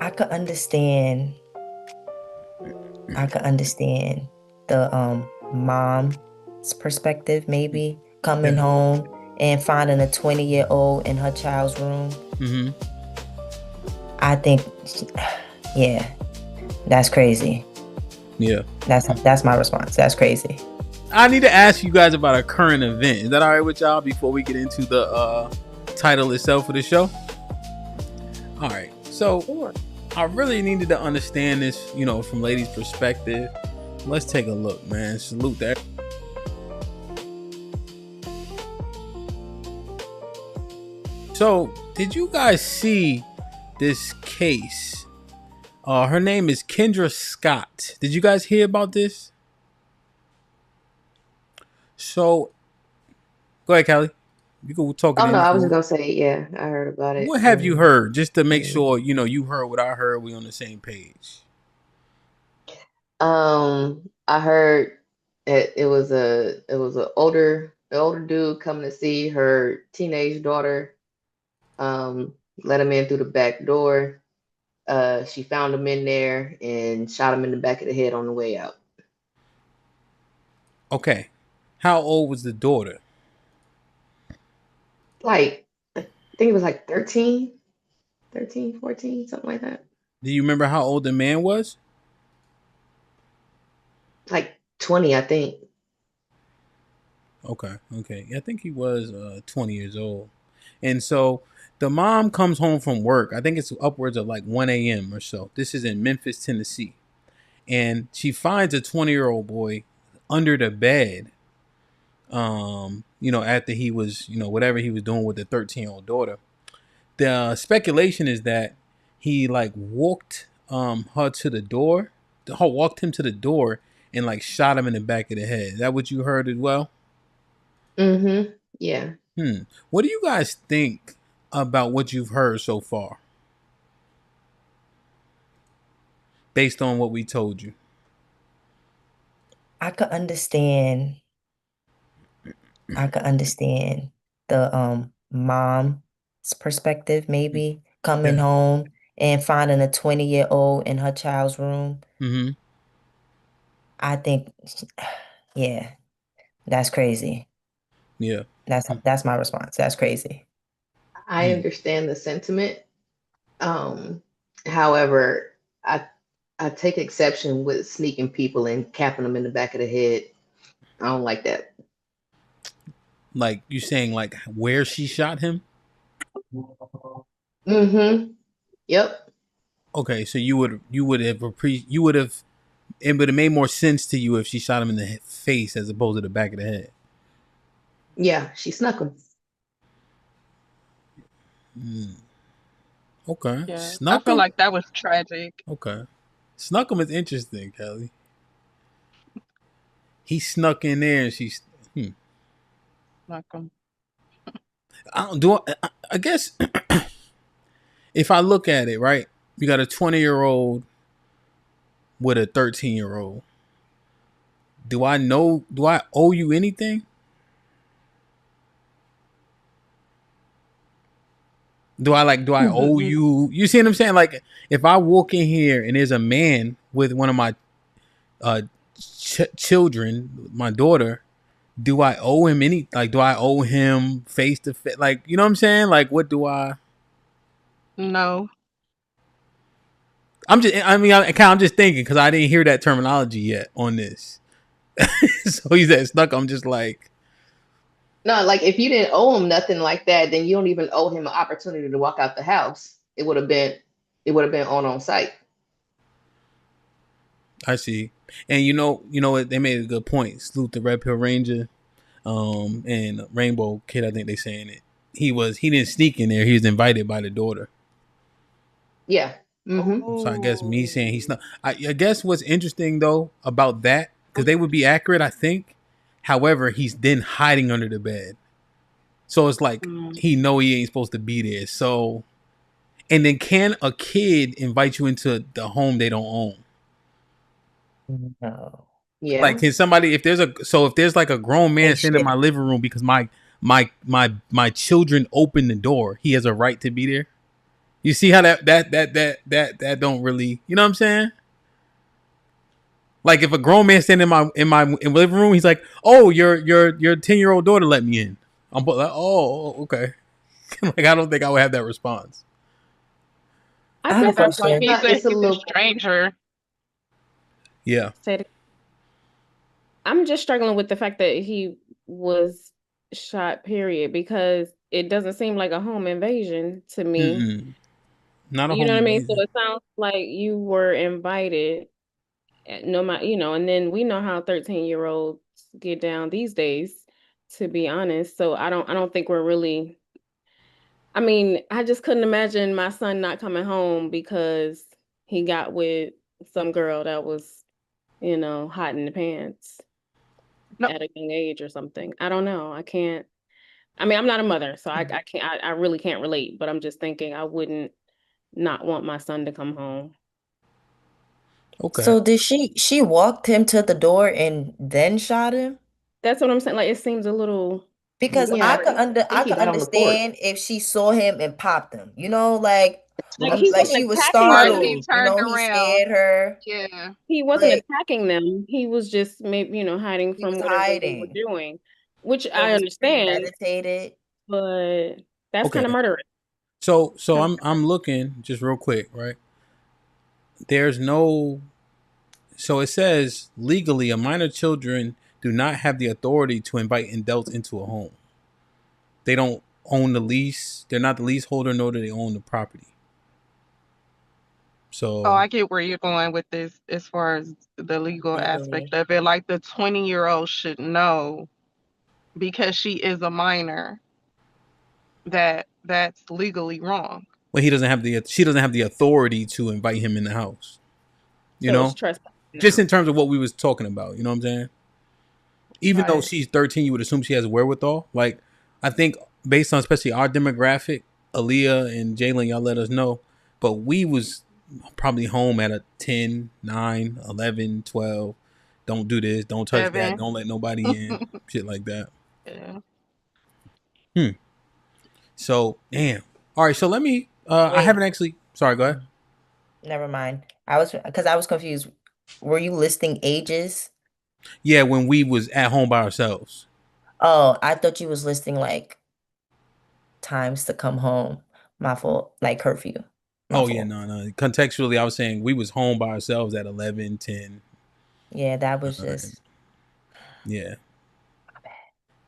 I could understand. I could understand the mom's perspective, maybe coming Yeah. home and finding a 20-year-old in her child's room. Mm-hmm. I think, yeah, that's crazy. Yeah. That's my response. That's crazy. I need to ask you guys about a current event. Is that all right with y'all before we get into the title itself of the show? All right. So Sure. I really needed to understand this, from ladies' perspective. Let's take a look, man. Salute that. So, did you guys see this case? Her name is Kendra Scott. Did you guys hear about this? So, go ahead, Callie. You can talk it Oh no, in I if was you just want. gonna say, yeah, I heard about it. What have you heard? Just to make Mm. sure, you heard what I heard. We on the same page. I heard it was a older dude coming to see her teenage daughter. Let him in through the back door. She found him in there and shot him in the back of the head on the way out. Okay. How old was the daughter? Like, I think it was like 13, 14, something like that. Do you remember how old the man was? Like 20, I think. Okay. Okay. I think he was 20 years old. And so the mom comes home from work. I think it's upwards of like 1 a.m. or so. This is in Memphis, Tennessee. And she finds a 20-year-old boy under the bed. After he was, whatever he was doing with the 13-year-old daughter. The speculation is that he like walked her to the door, walked him to the door and like shot him in the back of the head. Is that what you heard as well? Mm-hmm. Yeah. What do you guys think about what you've heard so far, based on what we told you? I could understand. I could understand the mom's perspective, maybe coming Yeah. home and finding a 20-year-old in her child's room. Mm-hmm. I think, yeah, that's crazy. Yeah. That's my response. That's crazy. I Mm. understand the sentiment. Um, However, I take exception with sneaking people and capping them in the back of the head. I don't like that. Like you saying, like where she shot him? Mm-hmm. Yep. Okay, so you would have it would have made more sense to you if she shot him in the face as opposed to the back of the head. Yeah, she snuck them. Mm. Okay, Yeah, I snuck feel him. like that was tragic. Okay, snuck him is interesting, Kelly. He snuck in there and she's. Like, I don't do. I guess if I look at it right, you got a 20-year-old with a 13-year-old. Do I know? Do I owe you anything? Do I like? Do I owe mm-mm. you? You see what I'm saying? Like, if I walk in here and there's a man with one of my uh, children, my daughter, do I owe him any? Like, do I owe him face to face? Like, you know what I'm saying? Like, what do I? No. I'm just. I mean, I'm just thinking because I didn't hear that terminology yet on this. So he said stuck. I'm just like, No, like if you didn't owe him nothing like that, then you don't even owe him an opportunity to walk out the house. It would have been on site. I see. And what? They made a good point. Salute the Red Pill Ranger, and Rainbow Kid. I think they saying it. He didn't sneak in there. He was invited by the daughter. Yeah. Mm-hmm. So I guess me Oh. saying he's not. I guess what's interesting though about that because they would be accurate. I think. However, he's then hiding under the bed. So it's like Mm. he know he ain't supposed to be there. So and then can a kid invite you into the home they don't own? No. Like Yeah. can somebody if there's like a grown They man standing in should. my living room because my children opened the door, he has a right to be there. You see how that don't really, you know what I'm saying? Like if a grown man standing in my living room, he's like, "Oh, your 10-year-old daughter let me in." I'm like, "Oh, okay." Like I don't think I would have that response. I I have a guess That's like question. It's a he's a little. stranger. Yeah. I'm just struggling with the fact that he was shot, period, because it doesn't seem like a home invasion to me. Mm-mm. Not a You know home what I mean? So invasion. it sounds like you were invited, no matter, and then we know how 13-year-olds get down these days, to be honest. So I don't think we're really, I mean, I just couldn't imagine my son not coming home because he got with some girl that was, hot in the pants No, at a young age or something. I don't know. I can't. I mean, I'm not a mother, so I can't. I really can't relate. But I'm just thinking, I wouldn't not want my son to come home. Okay. So did she walked him to the door and then shot him? That's what I'm saying. Like, it seems a little Because Yeah, I weird. think I I think he could died on the porch. understand if she saw him and popped him. You know, like Like, I'm he like wasn't she was attacking or them. he startled. You turned know, he around. scared her, Yeah. He wasn't but attacking them. He was just maybe, hiding he was from whatever they were hiding. doing, which So it I was understand, premeditated. but that's kind of Okay. murderous. So Kind I'm looking just real quick, right? There's no so it says legally a minor children do not have the authority to invite adults into a home. They don't own the lease. They're not the leaseholder, nor do they own the property. Oh, So I get where you're going with this as far as the legal aspect Legally. of it. Like the 20-year-old should know because she is a minor that that's legally wrong. but he doesn't have the she doesn't have the authority to invite him in the house. You So it's know, trespassing just in now. terms of what we was talking about. You know what I'm saying? Even though Right. she's 13, you would assume she has a wherewithal. Like I think based on especially our demographic, Aaliyah and Jalen, y'all let us know. But we was probably home at a 10, 9, 11, 12. Don't do this. Don't touch that. 7. Don't let nobody in. Shit like that. Yeah. Hmm. So, damn. All right. So let me, I Wait, haven't actually, sorry, go ahead. never mind. I was confused. Were you listing ages? Yeah. When we was at home by ourselves. Oh, I thought you was listing like times to come home. My fault. Like curfew. My Oh, yeah. fault. No, no. Contextually, I was saying we was home by ourselves at 11, 10. Yeah, that was Uh, just yeah.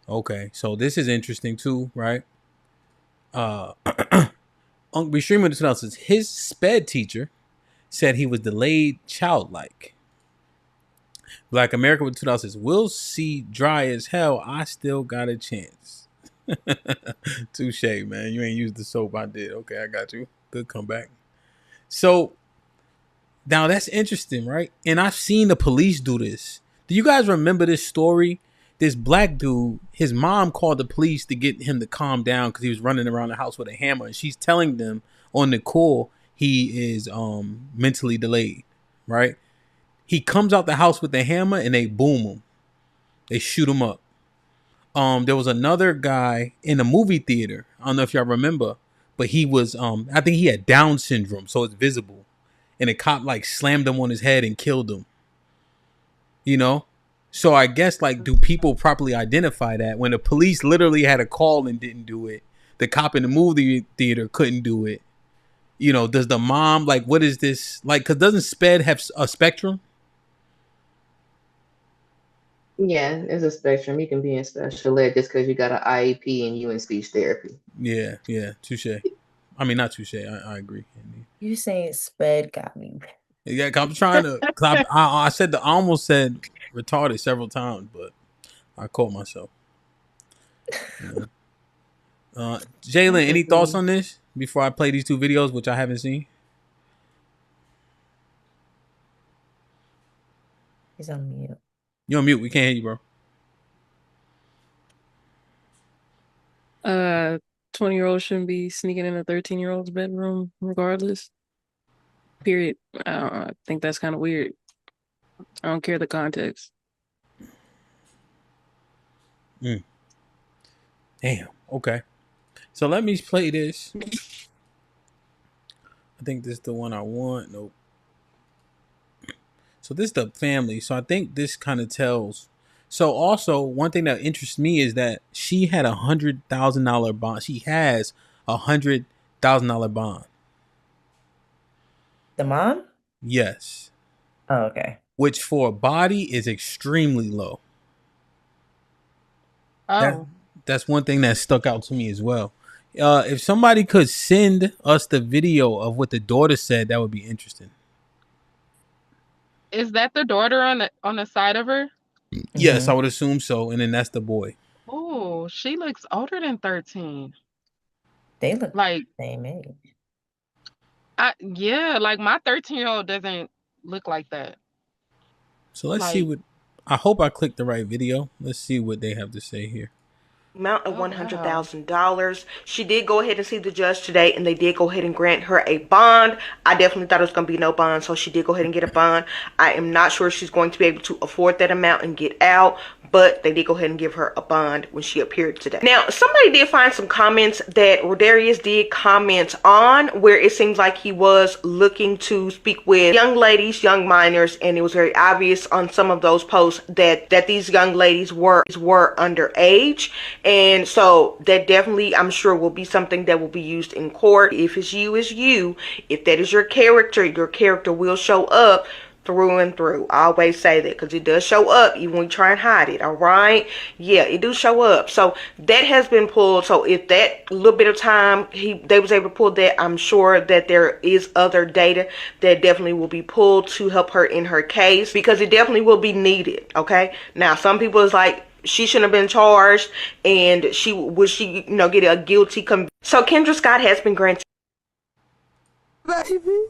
Okay. So this is interesting too, right? Uh, Uncle B. Streamer says his sped teacher said he was delayed childlike. Black America with 2000 says, we'll see dry as hell. I still got a chance. Touche, man. You ain't used the soap. I did. Okay, I got you. Good comeback. So now that's interesting, right? And I've seen the police do this. Do you guys remember this story? This black dude, his mom called the police to get him to calm down because he was running around the house with a hammer, and she's telling them on the call he is mentally delayed, right? He comes out the house with the hammer and they boom him. They shoot him up. There was another guy in a movie theater. I don't know if y'all remember, but he was I think he had Down syndrome, so it's visible. And a cop like slammed him on his head and killed him. You know? So I guess like do people properly identify that when the police literally had a call and didn't do it? The cop in the movie theater couldn't do it. You know, does the mom like what is this like? Because doesn't SPED have a spectrum? Yeah, it's a spectrum. You can be in special ed just because you got an IEP and you in speech therapy. Yeah, yeah, touche. I mean, not touche. I agree. you saying sped got me. Yeah, 'cause I'm trying to. Cause I said I almost said retarded several times, but I caught myself. You That's Jalen, any just thoughts me. on this before I play these two videos, which I haven't seen? He's on mute. You're on mute. We can't hear you, bro. 20-year-old shouldn't be sneaking in a 13-year-old's bedroom, regardless. Period. I think that's kind of weird. I don't care the context. Mm, damn. Okay. So let me play this. I think this is the one I want. Nope. So this is the family. So I think this kind of tells. So also one thing that interests me is that she had $100,000 bond. She has $100,000 bond. The mom? Yes, Oh, okay. which for a body is extremely low. That Oh, that's one thing that stuck out to me as well. If somebody could send us the video of what the daughter said, that would be interesting. is that the daughter on the side of her? Yes, I Hmm. would assume so. And then that's the boy. Oh, she looks older than 13. They look Like, the same age. yeah, like my 13-year-old doesn't look like that. So let's see Like, what. I hope I clicked the right video. Let's see what they have to say here. Amount of oh wow. $100,000. She did go ahead and see the judge today, and they did go ahead and grant her a bond. I definitely thought it was going to be no bond, so she did go ahead and get a bond. I am not sure if she's going to be able to afford that amount and get out, but they did go ahead and give her a bond when she appeared today. Now, somebody did find some comments that Rodarius did comment on, where it seems like he was looking to speak with young ladies, young minors, and it was very obvious on some of those posts that these young ladies were underage. And so that definitely, I'm sure, will be something that will be used in court. If it's you. If that is your character will show up through and through. I always say that because it does show up even when you try and hide it. All right, yeah, it do show up. So that has been pulled. So if that little bit of time they was able to pull that, I'm sure that there is other data that definitely will be pulled to help her in her case, because it definitely will be needed. Okay, now some people is like, she shouldn't have been charged, and she get a guilty conviction. So Kendra Scott has been granted. Baby,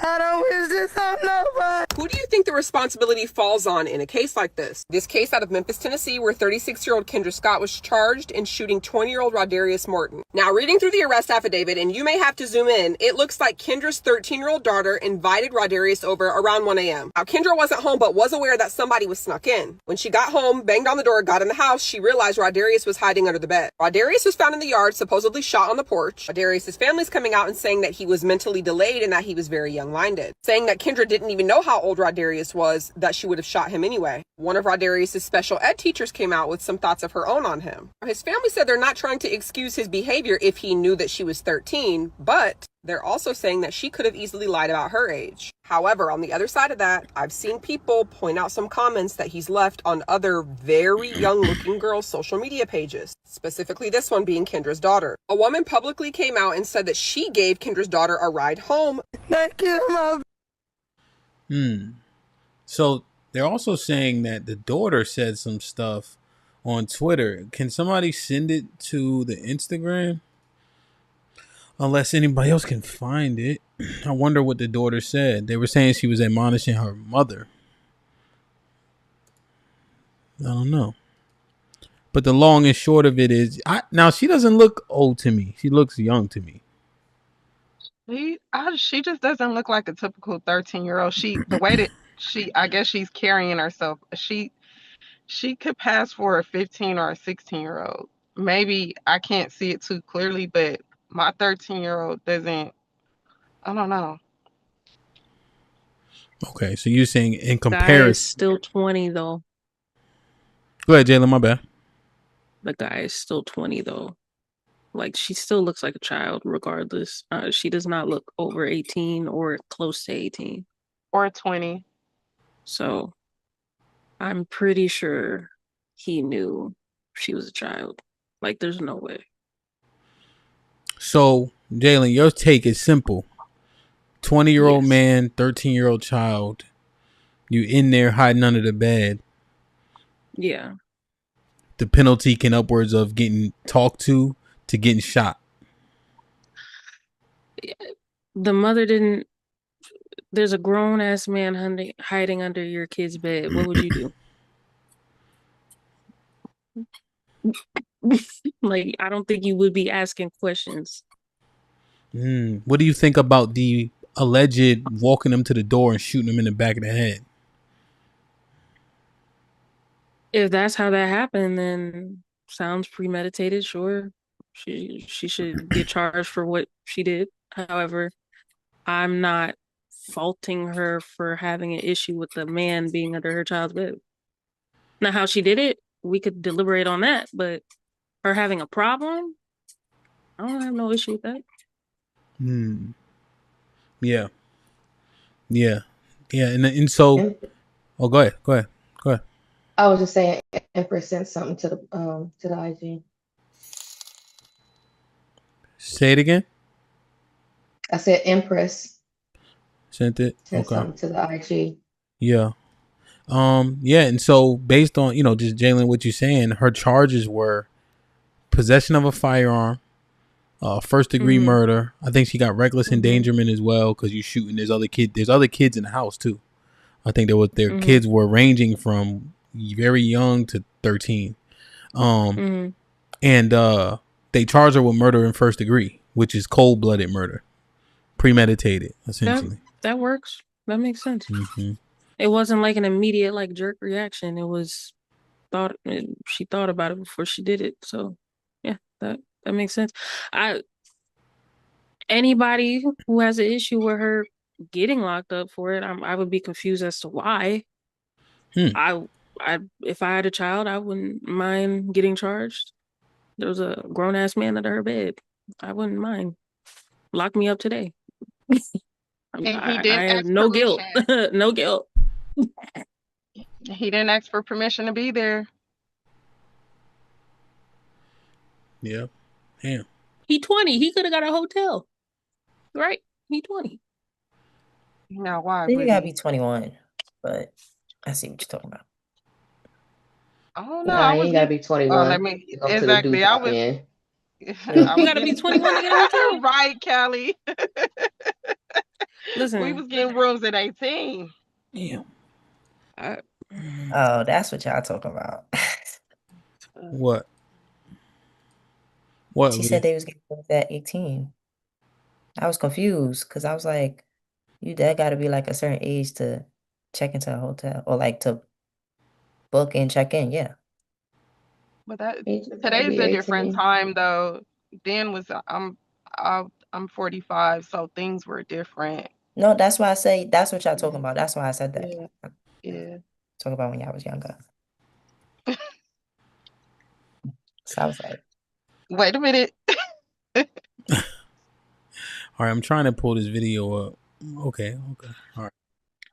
I don't wish this on nobody. Who do you think the responsibility falls on in a case like this? This case out of Memphis, Tennessee, where 36-year-old Kendra Scott was charged in shooting 20-year-old Rodarius Morton. Now, reading through the arrest affidavit, and you may have to zoom in, it looks like Kendra's 13-year-old daughter invited Rodarius over around 1 a.m. Now, Kendra wasn't home, but was aware that somebody was snuck in. When she got home, banged on the door, got in the house, she realized Rodarius was hiding under the bed. Rodarius was found in the yard, supposedly shot on the porch. Rodarius' family's coming out and saying that he was mentally delayed and that he was very young-minded, saying that Kendra didn't even know how old Rodarius was, that she would have shot him anyway. One of Rodarius' special ed teachers came out with some thoughts of her own on him. His family said they're not trying to excuse his behavior if he knew that she was 13, but they're also saying that she could have easily lied about her age. However, on the other side of that, I've seen people point out some comments that he's left on other very young-looking girls' social media pages, specifically this one being Kendra's daughter. A woman publicly came out and said that she gave Kendra's daughter a ride home. Thank you, my. So they're also saying that the daughter said some stuff on Twitter. Can somebody send it to the Instagram? Unless anybody else can find it. I wonder what the daughter said. They were saying she was admonishing her mother. I don't know. But the long and short of it is, now she doesn't look old to me. She looks young to me. She just doesn't look like a typical 13-year-old. The way that I guess she's carrying herself, she could pass for a 15 or a 16-year-old. Maybe I can't see it too clearly, but my 13-year-old doesn't, I don't know. Okay, so you're saying in Guy is comparison. still 20 though. Go ahead, Jalen, my bad. The guy is still 20 though. Like, she still looks like a child regardless. She does not look over 18 or close to 18. Or 20. So I'm pretty sure he knew she was a child. Like, there's no way. So, Jalen, your take is simple. 20-year-old Yes. man, 13-year-old child. You in there hiding under the bed. Yeah. The penalty can upwards of getting talked to getting shot. The mother didn't. There's a grown ass man hiding under your kid's bed. What would you do? Like, I don't think you would be asking questions. What do you think about the alleged walking him to the door and shooting him in the back of the head? If that's how that happened, then sounds premeditated. Sure, she should get charged for what she did. However, I'm not faulting her for having an issue with the man being under her child's bed. Now, how she did it, we could deliberate on that, but her having a problem, I don't have no issue with that. Yeah. Yeah. Yeah. And so, And oh, go ahead. Go ahead. Go ahead. I was just saying, Empress sent something to the IG. Say it again. I said Empress Sent it. sent Okay. something to the IG. Yeah. Yeah. And so, based on, just Jalen, what you're saying, her charges were possession of a firearm, first degree Mm-hmm. murder. I think she got reckless Mm-hmm. endangerment as well because you shooting. There's other kids in the house too. I think their Mm-hmm. kids were ranging from very young to 13. Mm-hmm. And they charged her with murder in first degree, which is cold blooded murder, premeditated, essentially. That works. That makes sense. Mm-hmm. It wasn't like an immediate like jerk reaction. It was she thought about it before she did it. So yeah, that makes sense. I Anybody who has an issue with her getting locked up for it, I would be confused as to why. I if I had a child, I wouldn't mind getting charged. There was a grown ass man under her bed. I wouldn't mind. Lock me up today. And he I didn't have ask no guilt. permission. No guilt. He didn't ask for permission to be there. Yeah. Damn. He 20. He could have got a hotel. Right? He 20. Now, why Then you would gotta be he? 21, but I see what you're talking about. Oh no, Nah, I you was ain't gotta getting. be Oh, let 21 me to go to the exactly. dude I drop was. in. I You was gotta be getting 21 to get a hotel. right, Kelly. We Listen, was getting rooms at 18. Damn. I, Oh, that's what y'all talking about. What? What, She said Lee? they was getting rooms at 18. I was confused because I was like, you that gotta be like a certain age to check into a hotel or like to book and check in. Yeah. But that He just gotta today's be a different 18. time though. Then was I'm 45, so things were different. No, that's why I say that's what y'all talking Yeah, about. That's why I said that. yeah, yeah. Talk about when y'all was younger. So I was like, Wait a minute. All right, I'm trying to pull this video up. Okay. All right.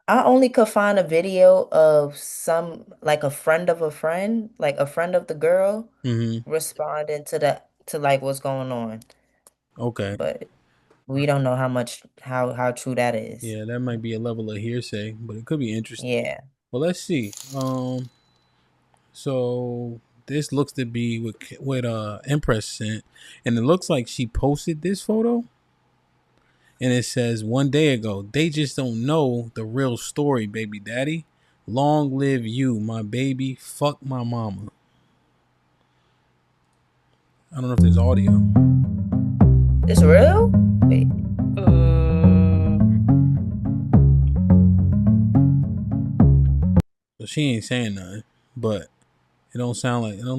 I only could find a video of some like a friend of a friend, like a friend of the girl Mm-hmm. responding to like what's going on. Okay. But we don't know how true that is. Yeah, that might be a level of hearsay, but it could be interesting. Yeah. Well, let's see. So this looks to be what Empress sent, and it looks like she posted this photo, and it says 1 day ago, they just don't know the real story, baby daddy. Long live you, my baby. Fuck my mama. I don't know if there's audio. It's real? Wait. So she ain't saying nothing, but it don't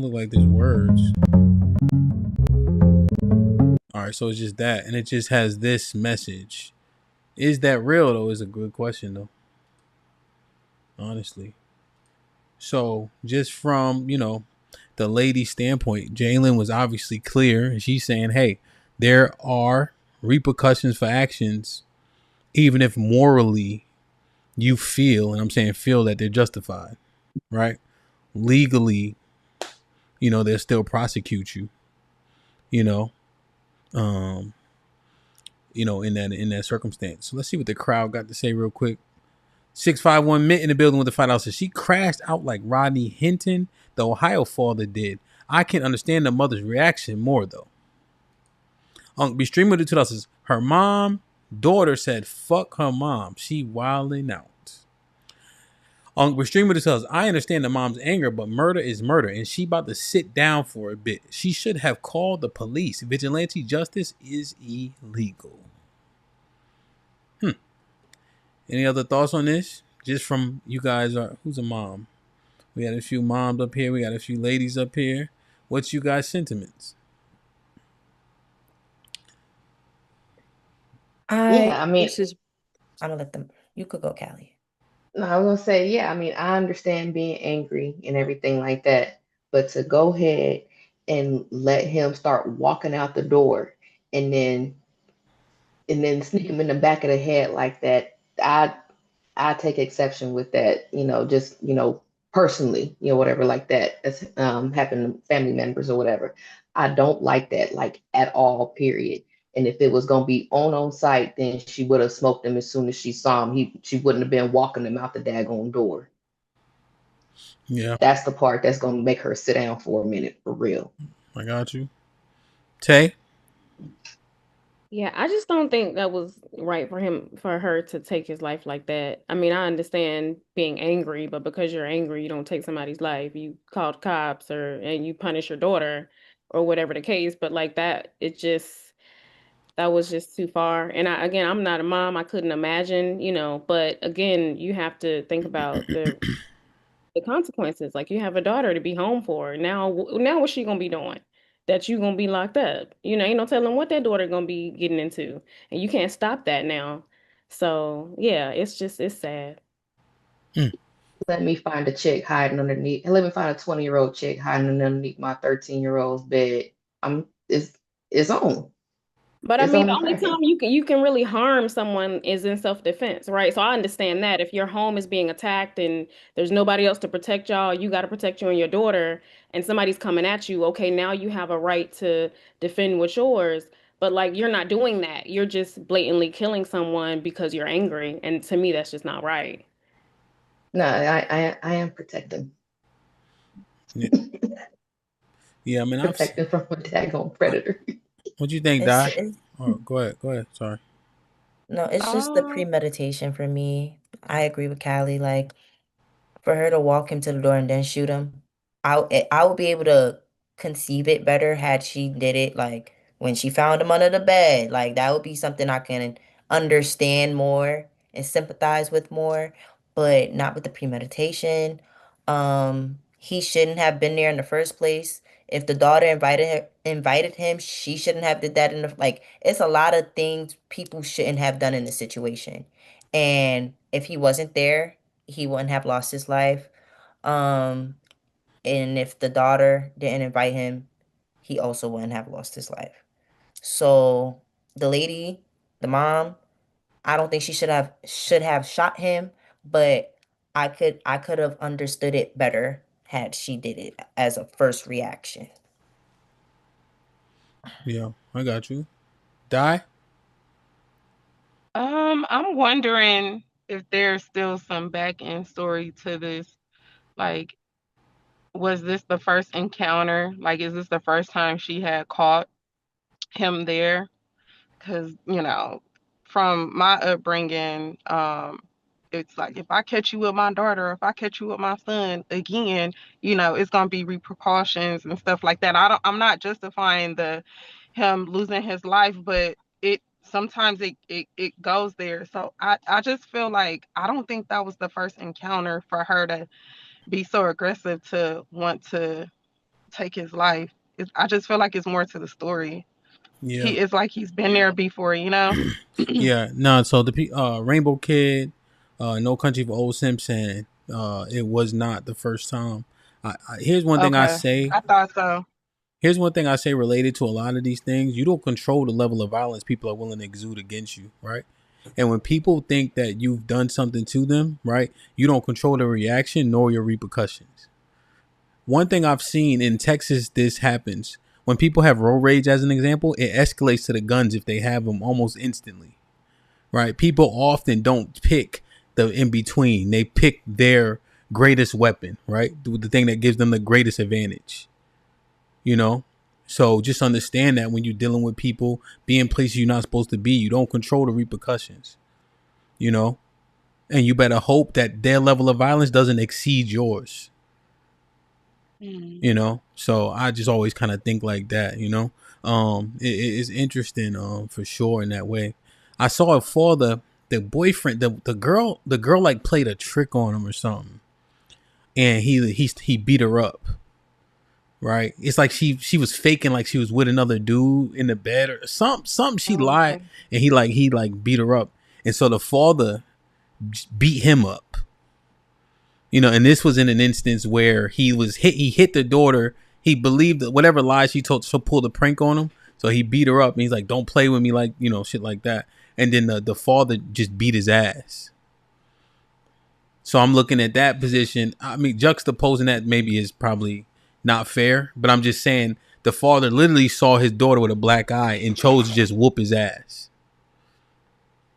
look like there's words. All right, so it's just that, and it just has this message. Is that real though? Is a good question though. Honestly. So just from the lady's standpoint, Jalen was obviously clear, and she's saying, "Hey, there are repercussions for actions, even if morally you feel, and I'm saying feel that they're justified, right? Legally, they'll still prosecute you, you know, um, in that circumstance. So let's see what the crowd got to say real quick. 651 Mint in the building with the $5 says she crashed out like Rodney Hinton, the Ohio father, did. I can understand the mother's reaction more though. Be streamer the 2000 says her daughter said fuck her mom. She wilding out. Streamer says I understand the mom's anger, but murder is murder, and she about to sit down for a bit. She should have called the police. Vigilante justice is illegal. Any other thoughts on this? Just from you guys, who's a mom? We got a few moms up here. We got a few ladies up here. What's you guys' sentiments? I Yeah, I mean, This is I'm gonna let them. You could go, Callie. no, I was gonna say, yeah, I mean, I understand being angry and everything like that, but to go ahead and let him start walking out the door and then sneak him in the back of the head like that, I take exception with that, just personally, whatever like that that's happened to family members or whatever. I don't like that, like at all, period. And if it was gonna be on site, then she would have smoked him as soon as she saw him. She wouldn't have been walking him out the daggone door. Yeah, That's the part that's gonna make her sit down for a minute for real. I got you. Tay? Yeah, I just don't think that was right for her to take his life like that. I mean, I understand being angry, but because you're angry, you don't take somebody's life. You called cops and you punish your daughter or whatever the case, but like that, that was just too far. And again, I'm not a mom. I couldn't imagine, but again, you have to think about the consequences. Like you have a daughter to be home for. Now what's she gonna be doing? That you gonna be locked up. Ain't no telling what that daughter gonna be getting into. And you can't stop that now. So yeah, it's sad. Mm, Let me find a 20-year-old chick hiding underneath my 13-year-old's bed. I'm it's on. But I It's mean, on the and only cracking. time you can really harm someone is in self-defense, right? So I understand that if your home is being attacked and there's nobody else to protect y'all, you got to protect you and your daughter, and somebody's coming at you, okay, now you have a right to defend what's yours. But like you're not doing that. You're just blatantly killing someone because you're angry, and to me that's just not right. No, I am protecting. yeah, yeah. I mean, Protecting from a daggone predator. what do you think, It's, Di? it's Oh, go ahead. Go ahead. Sorry. no, it's just the Um, premeditation for me. I agree with Callie. Like for her to walk him to the door and then shoot him, I would be able to conceive it better had she did it like when she found him under the bed. Like that would be something I can understand more and sympathize with more, but not with the premeditation. He shouldn't have been there in the first place. If the daughter invited him, she shouldn't have did that in the like it's a lot of things people shouldn't have done in the situation. And if he wasn't there, he wouldn't have lost his life. Um, and if the daughter didn't invite him, he also wouldn't have lost his life. So the lady, the mom, I don't think she should have shot him, but I could have understood it better had she did it as a first reaction. Yeah, I got you. Di? I'm wondering if there's still some back end story to this. Like, was this the first encounter? Like, is this the first time she had caught him there? Because, from my upbringing, it's like if I catch you with my daughter, if I catch you with my son again, it's gonna be repercussions and stuff like that. I'm not justifying the him losing his life, but it sometimes it goes there. So I just feel like I don't think that was the first encounter for her to be so aggressive to want to take his life. I just feel like it's more to the story. Yeah. He is like he's been there before. Yeah. No, so the Rainbow Kid, No Country for Old Simpson, it was not the first time. Here's one thing I Okay, say. I thought so. Here's one thing I say related to a lot of these things. You don't control the level of violence people are willing to exude against you, right? And when people think that you've done something to them, right, you don't control the reaction nor your repercussions. One thing I've seen in Texas, this happens. When people have road rage, as an example, it escalates to the guns if they have them almost instantly, right? People often don't pick the in between. They pick their greatest weapon, right? The thing that gives them the greatest advantage, you know? So just understand that when you're dealing with people, be in places you're not supposed to be, you don't control the repercussions, you know? And you better hope that their level of violence doesn't exceed yours, Mm. you know? So I just always kind of think like that, you know? It's interesting, for sure in that way. I saw it for the boyfriend, the girl like played a trick on him or something, and he beat her up, right? It's like she was faking like she was with another dude in the bed or something. She lied, and he beat her up, and so the father beat him up. You know, and this was in an instance where he hit the daughter. He believed that whatever lies she told, she'll pull the prank on him. So he beat her up, and he's like, "Don't play with me," like, you know, shit like that. And then the father just beat his ass. So I'm looking at that position. I mean, juxtaposing that maybe is probably not fair, but I'm just saying the father literally saw his daughter with a black eye and chose to just whoop his ass.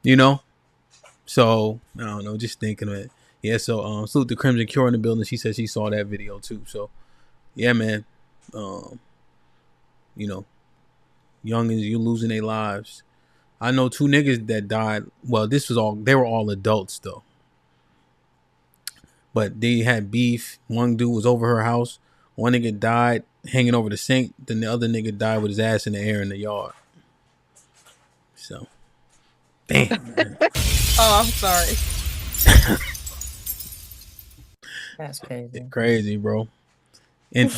You know? So I don't know, just thinking of it. Yeah, so salute the Crimson Cure in the building. She said she saw that video too. So yeah, man. You know, youngins, you losing their lives. I know 2 niggas that died. Well, they were all adults though. But they had beef. One dude was over her house. One nigga died hanging over the sink. Then the other nigga died with his ass in the air in the yard. So, damn. Man. Oh, I'm sorry. That's crazy. It's crazy, bro. And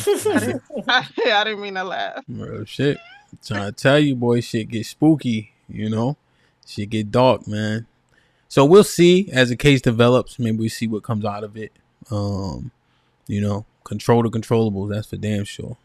I didn't mean to laugh. real shit. I'm trying to tell you, boy, shit get spooky, you know? Shit get dark, man. So we'll see as the case develops. Maybe we see what comes out of it. You know, control the controllables. That's for damn sure.